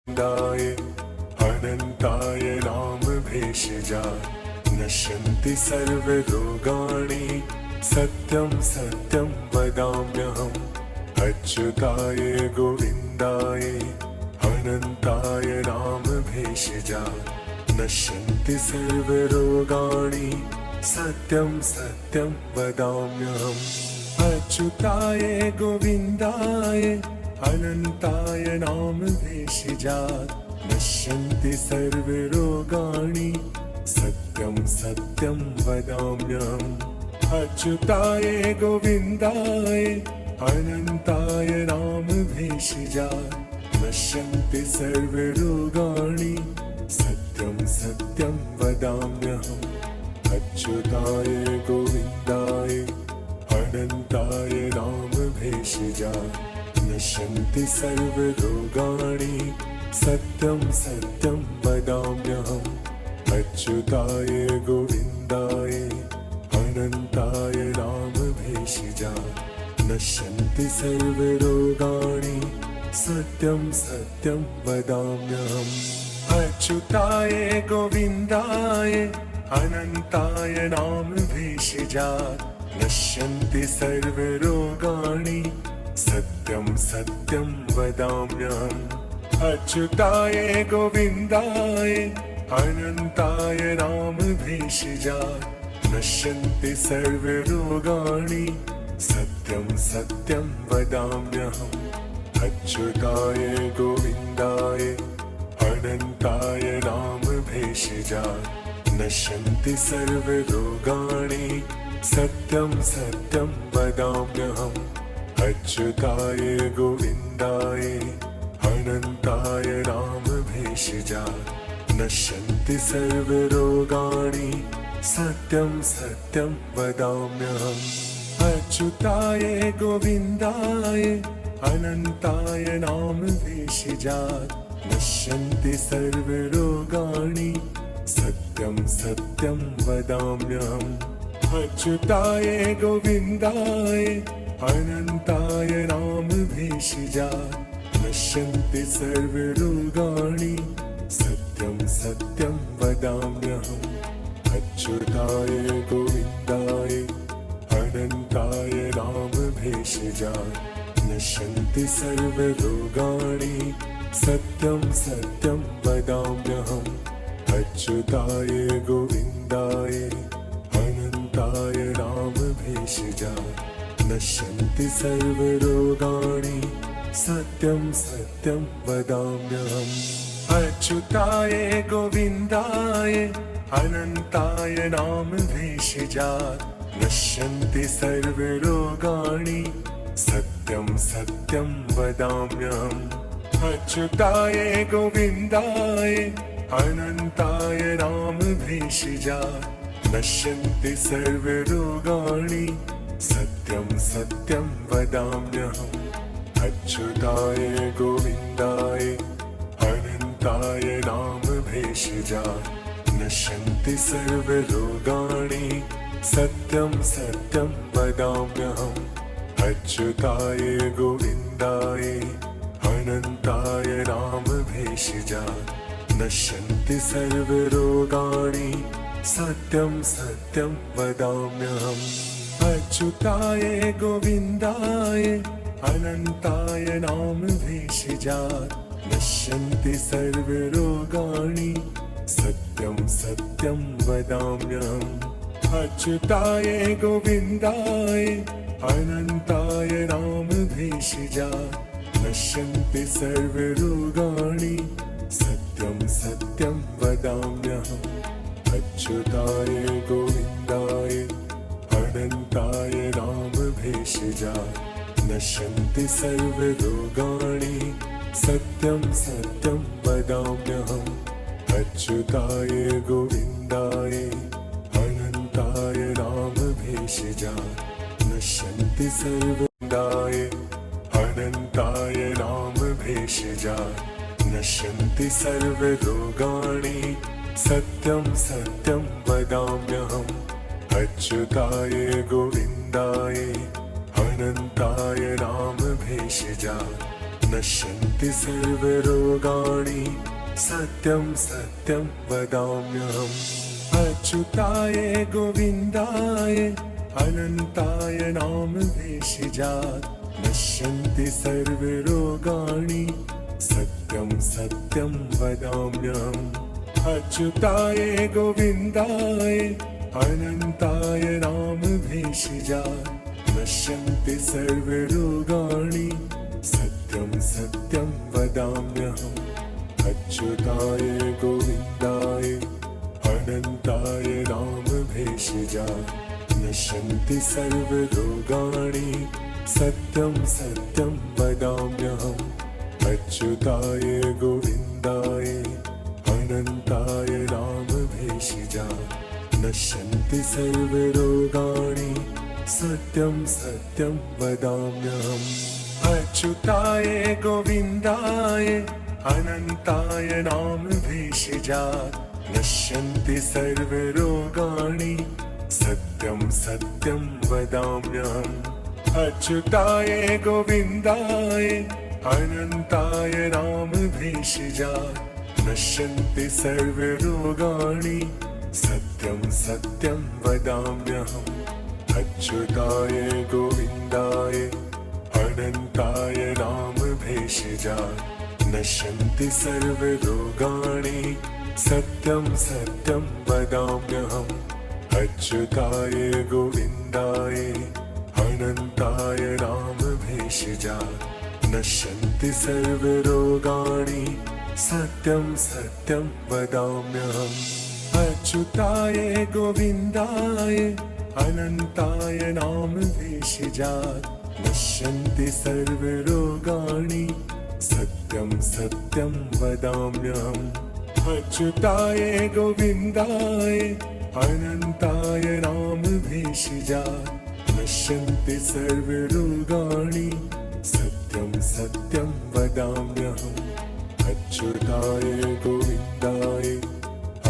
गोविन्दाय अनन्ताय नामभेषजा नश्यन्ति सर्वरोगाणि सत्यं सत्यं वदाम्यहम् अच्युताय गोविन्दाय अनन्ताय नामभेषजा नश्यन्ति सर्वरोगाणि सत्यं सत्यं वदाम्यहम् अच्युताय गोविन्दाय अनन्ताय नामभेषजा नश्यन्ति सर्वरोगाणि सत्यं सत्यं वदाम्यहम् अच्युताय गोविन्दाय अनन्ताय नामभेषजा नश्यन्ति सर्वरोगाणि सत्यं सत्यं वदाम्यहम् अच्युताय गोविन्दाय अनन्ताय नामभेषजा नश्यन्ति सर्वरोगाणि सत्यं सत्यं वदाम्यहम् अच्युताय गोविन्दाय अनन्ताय नामभेषजा नश्यन्ति सर्वरोगाणि सत्यं सत्यं वदाम्यहम् अच्युताय गोविन्दाय अनन्ताय नामभेषजा नश्यन्ति सर्वरोगाणि सत्यं सत्यं वदाम्यहम् अच्युताय गोविन्दाय अनन्ताय नामभेषजा नश्यन्ति सर्वरोगाणि सत्यं सत्यं वदाम्यहम् अच्युताय गोविन्दाय अनन्ताय नामभेषजा नश्यन्ति सर्वरोगाणि सत्यं सत्यं वदाम्यहम् अच्युताय गोविन्दाय अनन्ताय नामभेषजा नश्यन्ति सर्वरोगाणि सत्यं सत्यं वदाम्यहम् अच्युताय गोविन्दाय अनन्ताय नामभेषजा नश्यन्ति सर्वरोगाणि सत्यं सत्यं वदाम्यहम् अच्युताय गोविन्दाय अनन्ताय नामभेषजा नश्यन्ति सर्वरोगाणि सत्यं सत्यं वदाम्यहम् अच्युताय गोविन्दाय अनन्ताय नामभेषजा नश्यन्ति सर्वरोगाणि सत्यं सत्यं वदाम्यहम् अच्युताय गोविन्दाय अनन्ताय नामभेषजा नश्यन्ति सर्वरोगाणि सत्यं सत्यं वदाम्यहम् अच्युताय गोविन्दाय अनन्ताय नामभेषजा नश्यन्ति सर्वरोगाणि सत्यं सत्यं वदाम्यहम् अच्युताय गोविन्दाय अनन्ताय नामभेषजा नश्यन्ति सर्वरोगाणि सत्यं सत्यं वदाम्यहम् अच्युताय गोविन्दाय अनन्ताय नामभेषजा नश्यन्ति सर्वरोगाणि सत्यं सत्यं वदाम्यहम् अच्युताय गोविन्दाय अनन्ताय नामभेषजा नश्यन्ति सर्वरोगाणि सत्यं सत्यं वदाम्यहम् अच्युताय गोविन्दाय अनन्ताय नामभेषजा नश्यन्ति सर्वरोगाणि सत्यं सत्यं वदाम्यहम् अच्युताय गोविन्दाय अनन्ताय नामभेषजा नश्यन्ति सर्वरोगाणि सत्यं सत्यं वदाम्यहम् अच्युताय गोविन्दाय अनन्ताय नामभेषजा नश्यन्ति सर्वरोगाणि सत्यं सत्यं वदाम्यहम् अच्युताय गोविन्दाय अनन्ताय नामभेषजा नश्यन्ति सर्वदाय अनन्ताय नामभेषजा नश्यन्ति सर्वरोगाणि सत्यं सत्यं वदाम्यहम् अच्युताय गोविन्दाय अनन्ताय नामभेषजा नश्यन्ति सर्वरोगाणि सत्यं सत्यं वदाम्यहम्। अच्युताय गोविन्दाय अनन्ताय नाम भेषजात् नश्यन्ति सर्वरोगाणि सत्यं सत्यं वदाम्यहम्। अच्युताय गोविन्दाय अनन्ताय नाम भेषजात् नश्यन्ति सर्वरोगाणि सत्यं सत्यं वदाम्यहम्। अच्युताय गोविन्दाय अनन्ताय नाम भेषजात् नश्यन्ति सर्वरोगाणि सत्यं सत्यं वदाम्यहम्। अच्युताय गोविन्दाय अनन्ताय नाम भेषजात् नश्यन्ति सर्वरोगाणि सत्यं सत्यं वदाम्यहम्। अच्युताय गोविन्दाय अनन्ताय नाम भेषजात् नश्यन्ति सर्वरोगाणि सत्यं सत्यं वदाम्यहम्। अच्युताय गोविन्दाय अनन्ताय नाम भेषजात् नश्यन्ति सर्वरोगाणि सत्यं सत्यं वदाम्यहम्। अच्युताय गोविन्दाय अनन्ताय नाम भेषजात् नश्यन्ति सर्वरोगाणि सत्यं सत्यं वदाम्यहम्। अच्युताय गोविन्दाय अनन्ताय नाम भेषजात् नश्यन्ति सर्वरोगाणि सत्यं सत्यं वदाम्यहम्। अच्युताय गोविन्दाय अनन्ताय नाम भेषजात् नश्यन्ति सर्वरोगाणि सत्यं सत्यं वदाम्यहम्। अच्युताय गोविन्दाय अनन्ताय नाम भेषजात् नश्यन्ति सर्वरोगाणि सत्यं सत्यं वदाम्यहम्। अच्युताय गोविन्दाय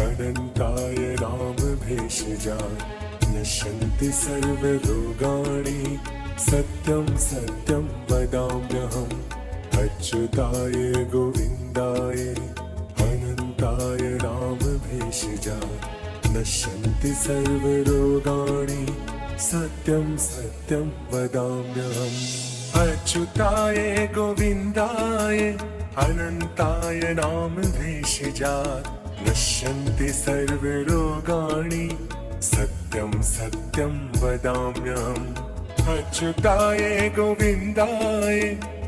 अनन्ताय नाम भेषजात् नश्यन्ति सर्वरोगाणि सत्यं सत्यं वदाम्यहम्। अच्युताय गोविन्दाय अनन्ताय नाम भेषजात् नश्यन्ति सर्वरोगाणि सत्यं सत्यं वदाम्यहम्। अच्युताय गोविन्दाय अनन्ताय नाम भेषजात् नश्यन्ति सर्वरोगाणि सत्यं सत्यं वदाम्यहम्। अच्युताय गोविन्दाय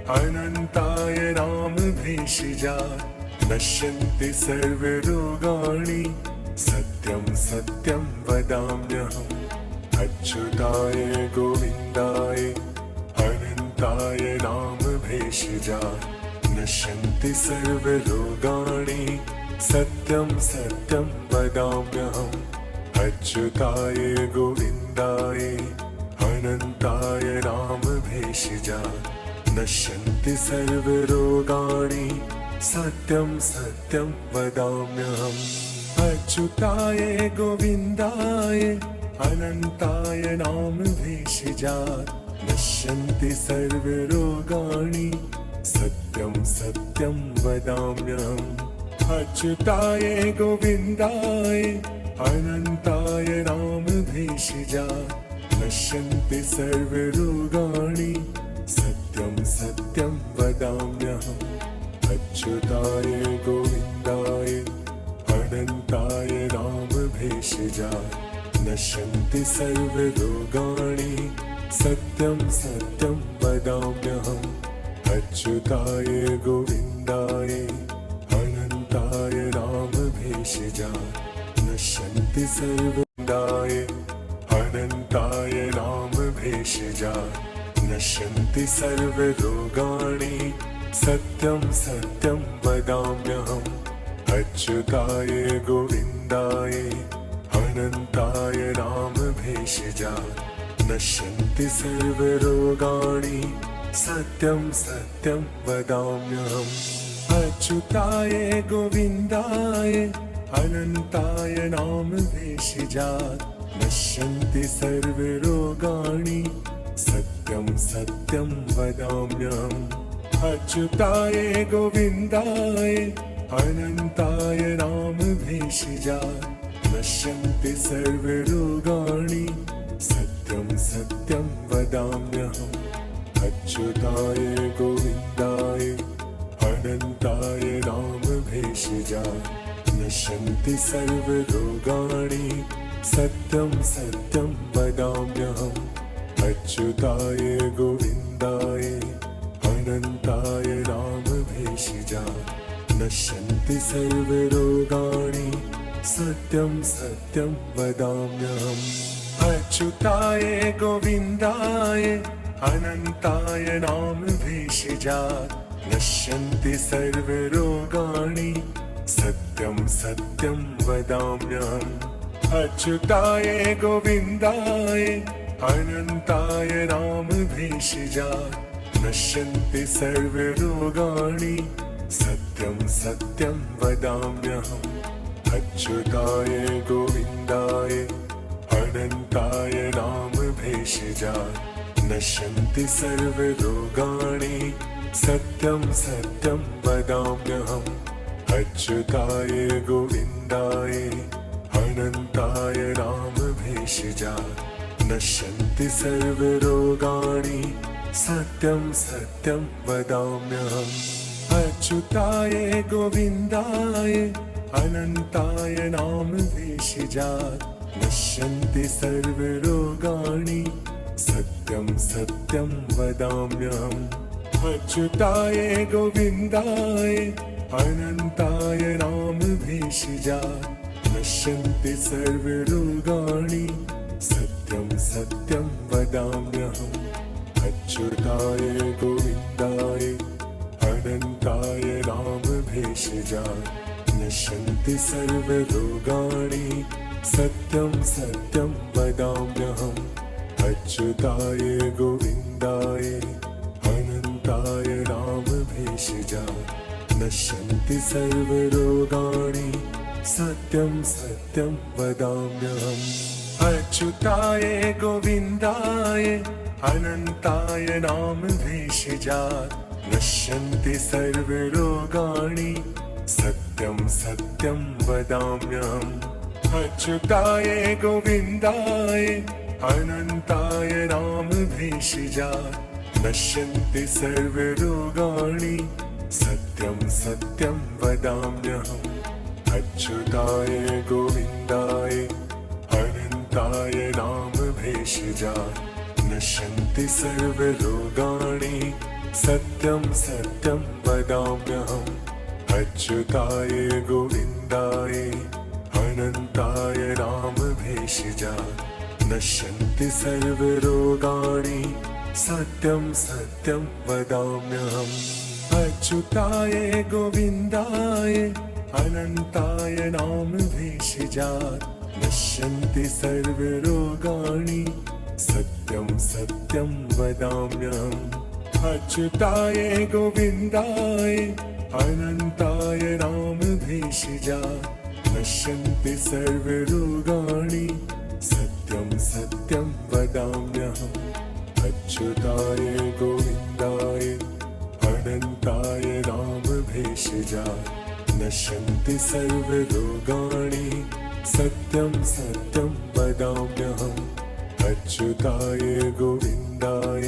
अनन्ताय नाम भेषजात् नश्यन्ति सर्वरोगाणि सत्यं सत्यं वदाम्यहम्। अच्युताय गोविन्दाय अनन्ताय नाम भेषजात् नश्यन्ति सर्वरोगाणि सत्यं सत्यं वदाम्यहम्। अच्युताय गोविन्दाय अनन्ताय नाम भेषजात् नश्यन्ति सर्वरोगाणि सत्यं सत्यं वदाम्यहम्। अच्युताय गोविन्दाय अनन्ताय नाम भेषजात् नश्यन्ति सर्वरोगाणि सत्यं सत्यं वदाम्यहम्। अच्युताय गोविन्दाय अनन्ताय नाम भेषजात् नश्यन्ति सर्वरोगाणि सत्यं सत्यं वदाम्यहम्। अच्युताय गोविन्दाय अनन्ताय नाम भेषजात् नश्यन्ति सर्वरोगाणि सत्यं सत्यं वदाम्यहम्। अच्युताय गोविन्दाय अनन्ताय नाम भेषजात् नश्यन्ति सर्वदाय अनन्ताय नाम भेषजात् नश्यन्ति सर्वरोगाणि सत्यं सत्यं वदाम्यहम्। अच्युताय गोविन्दाय अनन्ताय नाम भेषजात् नश्यन्ति सर्वरोगाणि सत्यं सत्यं वदाम्यहम्। अच्युताय गोविन्दाय अनन्ताय नाम भेषजात् नश्यन्ति सर्वरोगाणि सत्यं सत्यं वदाम्यहम्। अच्युताय गोविन्दाय अनन्ताय नाम भेषजात् नश्यन्ति सर्वरोगाणि सत्यं सत्यं वदाम्यहम् अच्युताय गोविन्दाय अनन्ताय नाम भेषजात् नश्यन्ति सर्वरोगाणि सत्यं सत्यं वदाम्यहम् अच्युताय गोविन्दाय अनन्ताय नाम भेषजात् नश्यन्ति सर्वरोगाणि सत्यं सत्यं वदाम्यहम् अच्युताय गोविन्दाय अनन्ताय नाम भेषजात् नश्यन्ति सर्वरोगाणि सत्यं सत्यं वदाम्यहम् अच्युताय गोविन्दाय अनन्ताय नाम भेषजात् नश्यन्ति सर्वरोगाणि सत्यं सत्यं वदाम्यहम् अच्युताय गोविन्दाय अनन्ताय नाम भेषजात् नश्यन्ति सर्वरोगाणि सत्यं सत्यं वदाम्यहम् अच्युताय गोविन्दाय अनन्ताय नाम भेषजात् नश्यन्ति सर्वरोगाणि सत्यं सत्यं वदाम्यहम् अच्युताय गोविन्दाय अनन्ताय नाम भेषजात् नश्यन्ति सर्वरोगाणि सत्यं सत्यं वदाम्यहम् अच्युताय गोविन्दाय अनन्ताय नाम भेषजात् नश्यन्ति सर्वरोगाणि सत्यं सत्यं वदाम्यहम् अच्युताय गोविन्दाय अनन्ताय नाम भेषजात् नश्यन्ति सर्वरोगाणि सत्यं सत्यं वदाम्यहम् अच्युताय गोविन्दाय अनन्ताय नाम भेषजात् नश्यन्ति सर्वरोगाणि सत्यं सत्यं वदाम्यहम् अच्युताय गोविन्दाय अनन्ताय नाम भेषजात् नश्यन्ति सर्वरोगाणि सत्यं सत्यं वदाम्यहम् अच्युताय गोविन्दाय अनन्ताय नाम भेषजात् नश्यन्ति सर्वरोगाणि सत्यं सत्यं वदाम्यहम् अच्युताय गोविन्दाय अनन्ताय नाम भेषजात् नश्यन्ति सर्वरोगाणि सत्यं सत्यं वदाम्यहम् अच्युताय गोविन्दाय अनन्ताय नाम भेषजात् नश्यन्ति सर्वरोगाणि सत्यं सत्यं वदाम्यहम् अच्युताय गोविन्दाय अनन्ताय नाम भेषजात् नश्यन्ति सर्वरोगाणि सत्यं सत्यं वदाम्यहम् अच्युताय गोविन्दाय अनन्ताय नाम भेषजात् नश्यन्ति सर्वरोगाणि सत्यं सत्यं वदाम्यहम् अच्युताय गोविन्दाय अनन्ताय नाम भेषजात् नश्यन्ति सर्वरोगाणि सत्यं सत्यं वदाम्यहम् अच्युताय गोविन्दाय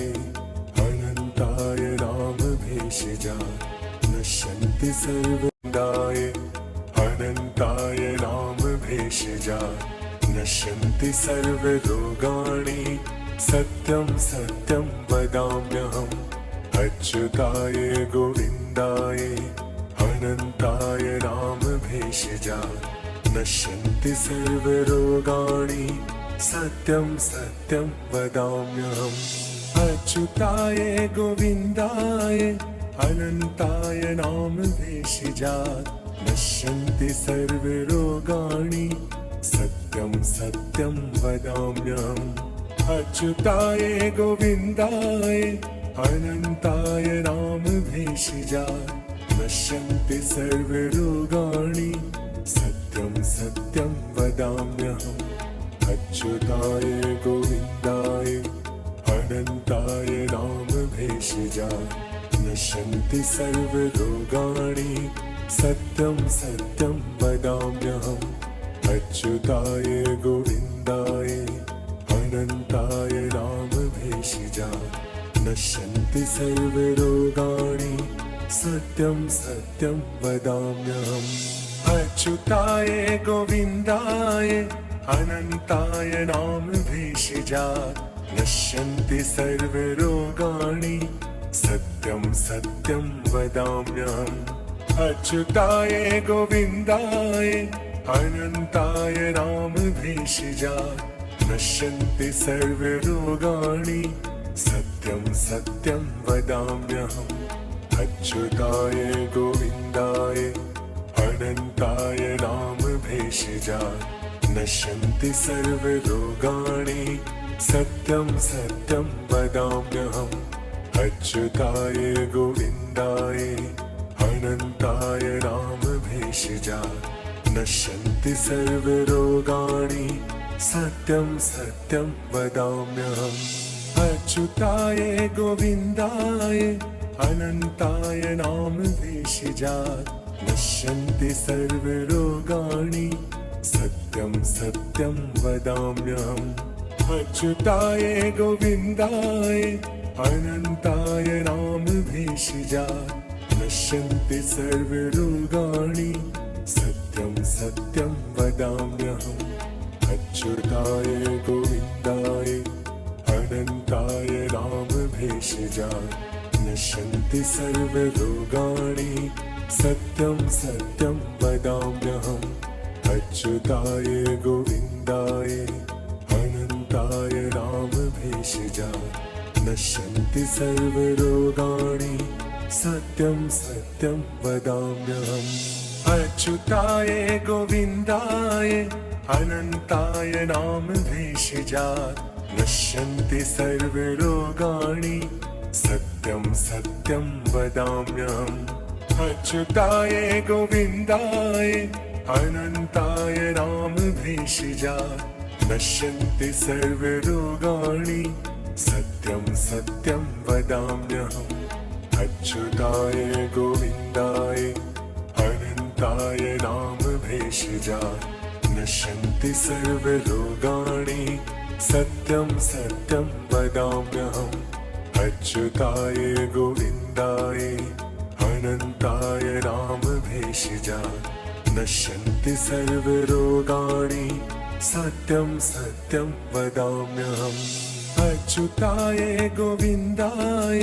अनन्ताय नाम भेषजात् नश्यन्ति सर्वदाय अनन्ताय नाम भेषजात् नश्यन्ति सर्वरोगाणि सत्यं सत्यं वदाम्यहम् अच्युताय गोविन्दाय अनन्ताय नाम भेषजात् नश्यन्ति सर्वरोगाणि सत्यं सत्यं वदाम्यहम् अच्युताय गोविन्दाय अनन्ताय नाम भेषजात् नश्यन्ति सर्वरोगाणि सत्यं सत्यं वदाम्यहम् अच्युताय गोविन्दाय अनन्ताय नाम भेषजात् नश्यन्ति सर्वरोगाणि सत्यं सत्यं वदाम्यहम् अच्युताय गोविन्दाय अनन्ताय नाम भेषजात् नश्यन्ति सर्वरोगाणि सत्यं सत्यं वदाम्यहम् अच्युताय गोविन्दाय अनन्ताय नामभेषजाय नश्यन्ति सर्वरोगाणि सत्यं सत्यं वदाम्यहम् अच्युताय गोविन्दाय अनन्ताय नामभेषजाय नश्यन्ति सर्वरोगाणि सत्यं सत्यं वदाम्यहम् अच्युताय गोविन्दाय अनन्ताय नामभेषजाय नश्यन्ति सर्वरोगाणि सत्यं सत्यं वदाम्यहम् अच्युताय गोविन्दाय अनन्ताय नामभेषजाय नश्यन्ति सर्वरोगाणि सत्यं सत्यं वदाम्यहम् अच्युताय गोविन्दाय अनन्ताय नामभेषजाय नश्यन्ति सर्वरोगाणि सत्यं सत्यं वदाम्यहम् अच्युताय गोविन्दाय अनन्ताय नामभेषजाय नश्यन्ति सर्वरोगाणि सत्यं सत्यं वदाम्यहम् अच्युताय गोविन्दाय अनन्ताय नामभेषजाय नश्यन्ति सर्वरोगाणि सत्यं सत्यं वदाम्यहम् अच्युताय गोविन्दाय अनन्ताय नामभेषजाय नश्यन्ति सर्वरोगाणि सत्यं सत्यं वदाम्यहम् अच्युताय गोविन्दाय अनन्ताय नामभेषजाय नश्यन्ति सर्वरोगाणि सत्यं सत्यं वदाम्यहम् अच्युताय गोविन्दाय अनन्ताय नामभेषजाय नश्यन्ति सर्वरोगाणि सत्यं सत्यं वदाम्यहम् अच्युताय गोविन्दाय अनन्ताय नामभेषजाय नश्यन्ति सर्वरोगाणि सत्यं सत्यं वदाम्यहम् अच्युताय गोविन्दाय अनन्ताय नामभेषजाय नश्यन्ति सर्वरोगाणि सत्यं सत्यं वदाम्यहम् अच्युताय गोविन्दाय अनन्ताय नामभेषजाय नश्यन्ति सर्वरोगाणि सत्यं सत्यं वदाम्यहम् अच्युताय गोविन्दाय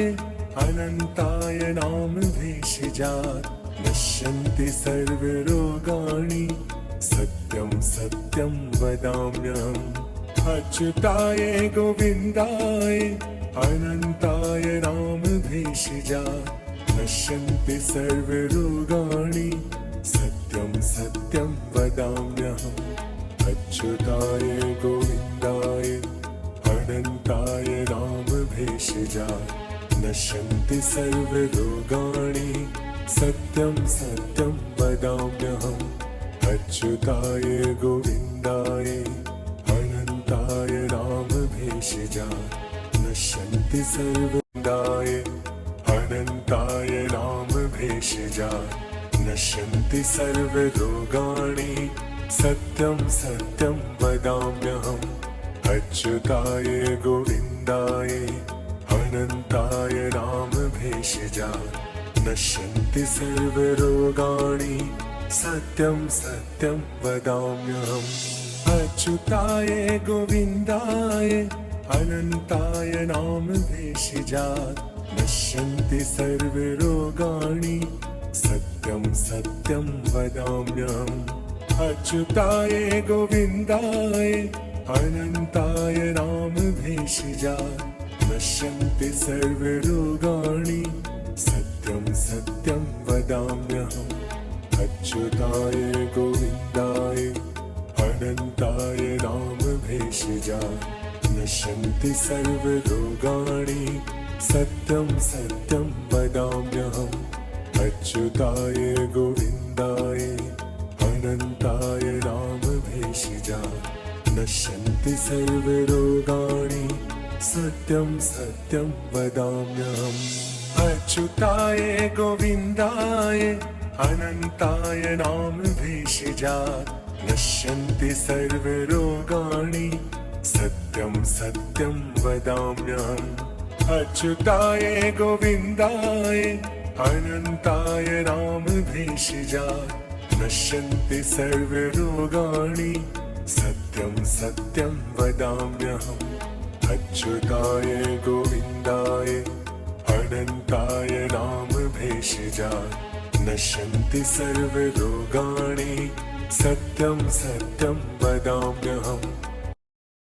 अनन्ताय नामभेषजाय नश्यन्ति सर्वरोगाणि सत्यं सत्यं वदाम्यहम् अच्युताय गोविन्दाय अनन्ताय नामभेषजाय नश्यन्ति सर्वरोगाणि सत्यं सत्यं वदाम्यहम् अच्युताय गोविन्दाय अनन्ताय नामभेषजाय नश्यन्ति सर्वरोगाणि सत्यं सत्यं वदाम्यहम् अच्युताय गोविन्दाय अनन्ताय नामभेषजाय नश्यन्ति सर्वदाय अनन्ताय नामभेषजाय नश्यन्ति सर्वरोगाणि सत्यं सत्यं वदाम्यहम् अच्युताय गोविन्दाय अनन्ताय नामभेषजाय नश्यन्ति सर्वरोगाणि सत्यं सत्यं वदाम्यहम् अच्युताय गोविन्दाय अनन्ताय नामभेषजाय नश्यन्ति सर्वरोगाणि सत्यं सत्यं वदाम्यहम् अच्युताय गोविन्दाय अनन्ताय नामभेषजाय नश्यन्ति सर्वरोगाणि सत्यं सत्यं वदाम्यहम् अच्युताय गोविन्दाय अनन्ताय नामभेषजाय नश्यन्ति सर्वरोगाणि सत्यं सत्यं वदाम्यहम् अच्युताय गोविन्दाय अनन्ताय नामभेषजाय नश्यन्ति सर्वरोगाणि सत्यं सत्यं वदाम्यहम् अच्युताय गोविन्दाय अनन्ताय नाम भेषजात् नश्यन्ति सर्वरोगाणि सत्यं सत्यं वदाम्यहम् अच्युताय गोविन्दाय अनन्ताय नाम भेषजात् नश्यन्ति सर्वरोगाणि सत्यं सत्यं वदाम्यहम् अच्युताय गोविन्दाय अनन्ताय नाम भेषजात् नश्यन्ति सर्वरोगाणि सत्यं सत्यं वदाम्यहम्